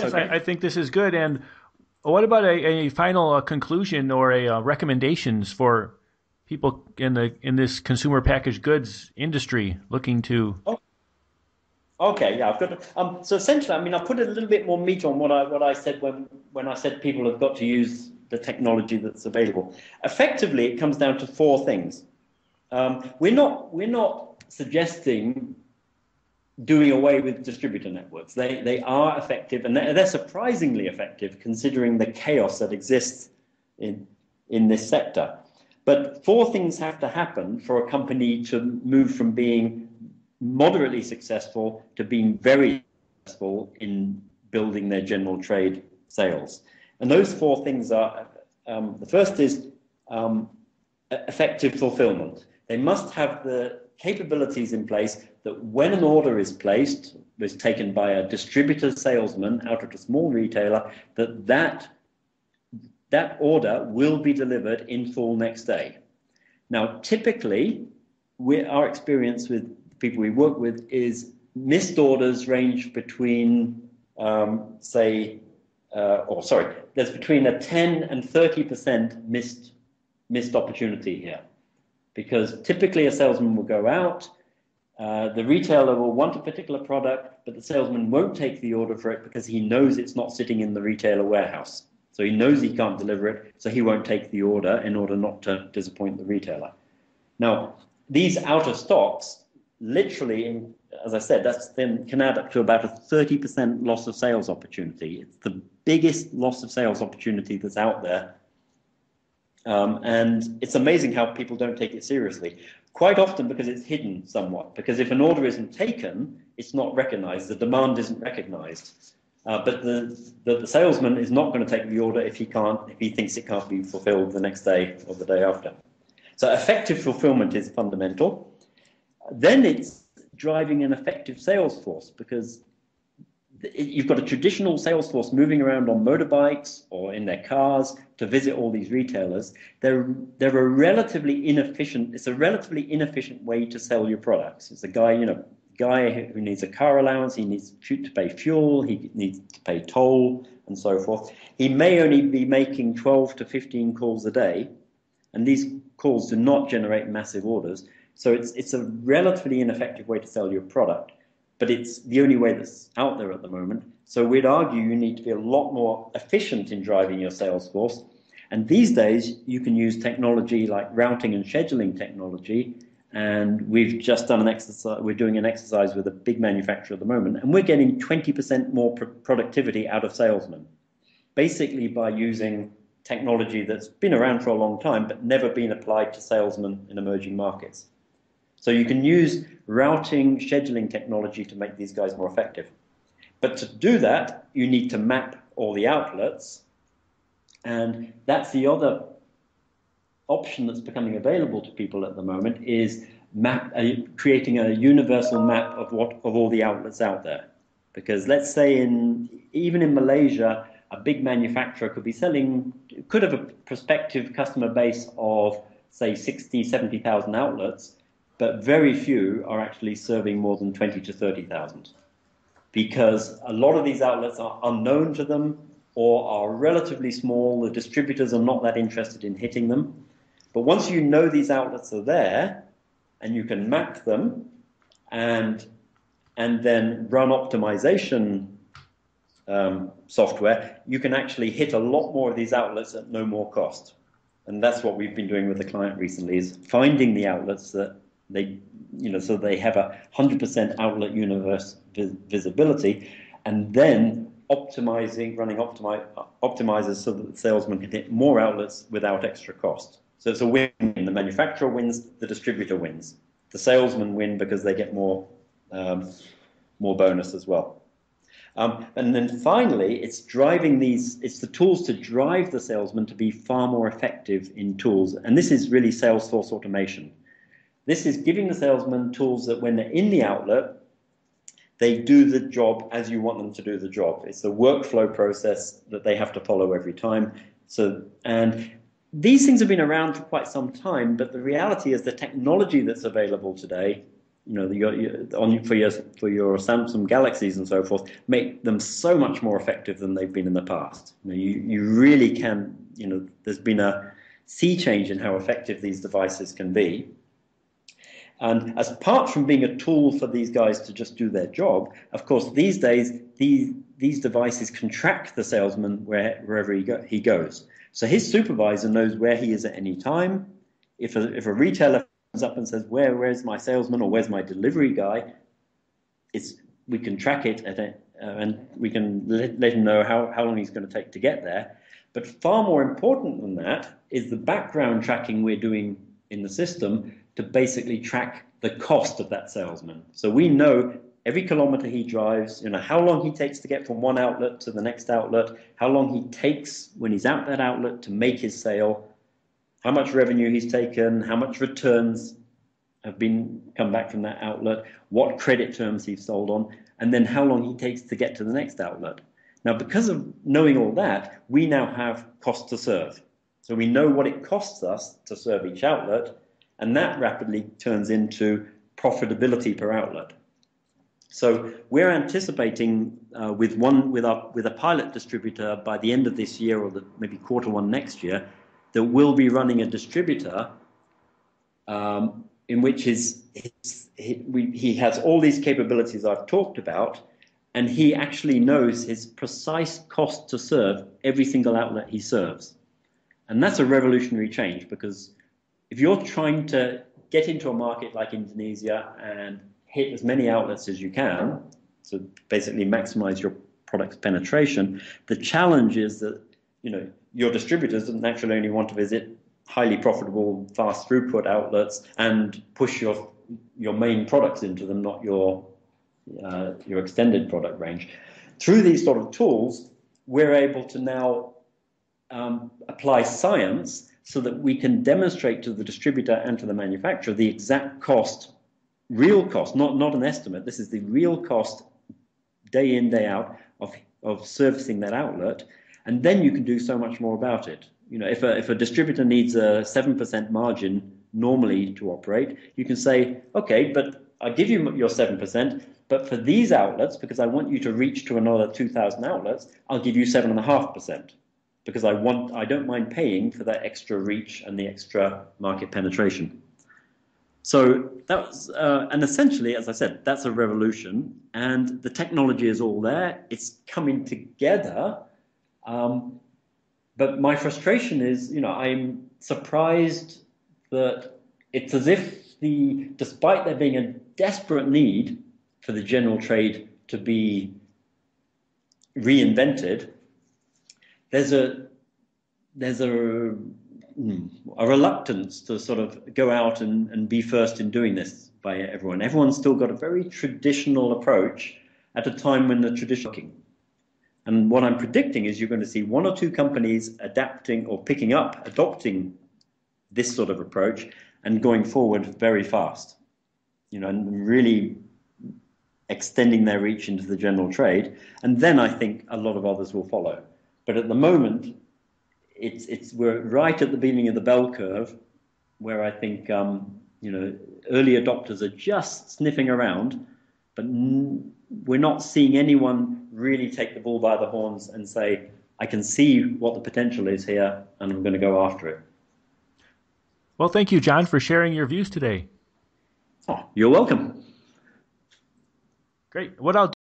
Yes, Okay. I think this is good. And what about a final conclusion or a recommendations for people in this consumer packaged goods industry looking to? Oh, okay. Yeah, I've got. So essentially, I mean, I put a little bit more meat on what I said when I said people have got to use the technology that's available. Effectively, it comes down to four things. We're not suggesting doing away with distributor networks. They are effective, and they're surprisingly effective considering the chaos that exists in this sector. But four things have to happen for a company to move from being moderately successful to being very successful in building their general trade sales. And those four things are, the first is effective fulfillment. They must have the capabilities in place that when an order is placed, is taken by a distributor salesman out of a small retailer, that order will be delivered in full next day. Now, typically, our experience with people we work with is missed orders range between, there's between a 10 and 30% missed opportunity here. Because typically a salesman will go out, the retailer will want a particular product, but the salesman won't take the order for it because he knows it's not sitting in the retailer warehouse. So he knows he can't deliver it, so he won't take the order in order not to disappoint the retailer. Now, these out of stocks, literally, as I said, can add up to about a 30% loss of sales opportunity. It's the biggest loss of sales opportunity that's out there. And it's amazing how people don't take it seriously. Quite often because it's hidden somewhat. Because if an order isn't taken, it's not recognized. The demand isn't recognized. But the salesman is not going to take the order if he thinks it can't be fulfilled the next day or the day after. So effective fulfillment is fundamental. Then it's driving an effective sales force, because you've got a traditional sales force moving around on motorbikes or in their cars to visit all these retailers. They're a relatively inefficient. It's a relatively inefficient way to sell your products. It's a guy who needs a car allowance. He needs to pay fuel. He needs to pay toll and so forth. He may only be making 12 to 15 calls a day, and these calls do not generate massive orders. So it's a relatively ineffective way to sell your product. But it's the only way that's out there at the moment. So we'd argue you need to be a lot more efficient in driving your sales force. And these days, you can use technology like routing and scheduling technology. And we've just done an exercise. We're doing an exercise with a big manufacturer at the moment, and we're getting 20% more productivity out of salesmen, basically by using technology that's been around for a long time, but never been applied to salesmen in emerging markets. So you can use routing, scheduling technology to make these guys more effective. But to do that, you need to map all the outlets. And that's the other option that's becoming available to people at the moment, is creating a universal map of all the outlets out there. Because let's say even in Malaysia, a big manufacturer could have a prospective customer base of, say, 60, 70,000 outlets, but very few are actually serving more than 20 to 30,000, because a lot of these outlets are unknown to them or are relatively small. The distributors are not that interested in hitting them. But once you know these outlets are there and you can map them and then run optimization software, you can actually hit a lot more of these outlets at no more cost. And that's what we've been doing with the client recently, is finding the outlets that so they have 100% outlet universe visibility, and then running optimizers so that the salesman can hit more outlets without extra cost. So it's a win. The manufacturer wins, the distributor wins. The salesmen win because they get more bonus as well. And then finally, it's the tools to drive the salesman to be far more effective in tools. And this is really sales force automation. This is giving the salesman tools that when they're in the outlet, they do the job as you want them to do the job. It's a workflow process that they have to follow every time. And these things have been around for quite some time, but the reality is the technology that's available today for your Samsung Galaxies and so forth, make them so much more effective than they've been in the past. You really can. There's been a sea change in how effective these devices can be. And as apart from being a tool for these guys to just do their job, of course, these days these devices can track the salesman wherever he goes. So his supervisor knows where he is at any time. If a retailer comes up and says, where's my salesman or where's my delivery guy, we can track it and we can let him know how long he's going to take to get there. But far more important than that is the background tracking we're doing in the system to basically track the cost of that salesman. So we know every kilometer he drives, how long he takes to get from one outlet to the next outlet, how long he takes when he's out that outlet to make his sale, how much revenue he's taken, how much returns have come back from that outlet, what credit terms he's sold on, and then how long he takes to get to the next outlet. Now, because of knowing all that, we now have cost to serve. So we know what it costs us to serve each outlet, and that rapidly turns into profitability per outlet. So we're anticipating with a pilot distributor by the end of this year or maybe Q1 next year, that we'll be running a distributor in which he has all these capabilities I've talked about, and he actually knows his precise cost to serve every single outlet he serves. And that's a revolutionary change, because if you're trying to get into a market like Indonesia and hit as many outlets as you can, so basically maximize your product's penetration, the challenge is that your distributors naturally only want to visit highly profitable, fast throughput outlets and push your main products into them, not your extended product range. Through these sort of tools, we're able to now apply science so that we can demonstrate to the distributor and to the manufacturer the exact cost, real cost, not an estimate. This is the real cost day in, day out of servicing that outlet. And then you can do so much more about it. If a distributor needs a 7% margin normally to operate, you can say, okay, but I'll give you your 7%, but for these outlets, because I want you to reach to another 2,000 outlets, I'll give you 7.5%, because I don't mind paying for that extra reach and the extra market penetration. So and essentially, as I said, that's a revolution, and the technology is all there. It's coming together. But my frustration is, I'm surprised that it's as if despite there being a desperate need for the general trade to be reinvented, there's a reluctance to sort of go out and be first in doing this by everyone. Everyone's still got a very traditional approach at a time when the traditional. And what I'm predicting is you're going to see one or two companies adapting or adopting this sort of approach and going forward very fast, and really extending their reach into the general trade. And then I think a lot of others will follow. But at the moment, we're right at the beginning of the bell curve, where I think early adopters are just sniffing around, but we're not seeing anyone really take the bull by the horns and say, I can see what the potential is here, and I'm going to go after it. Well, thank you, John, for sharing your views today. Oh, you're welcome. Great. What I'll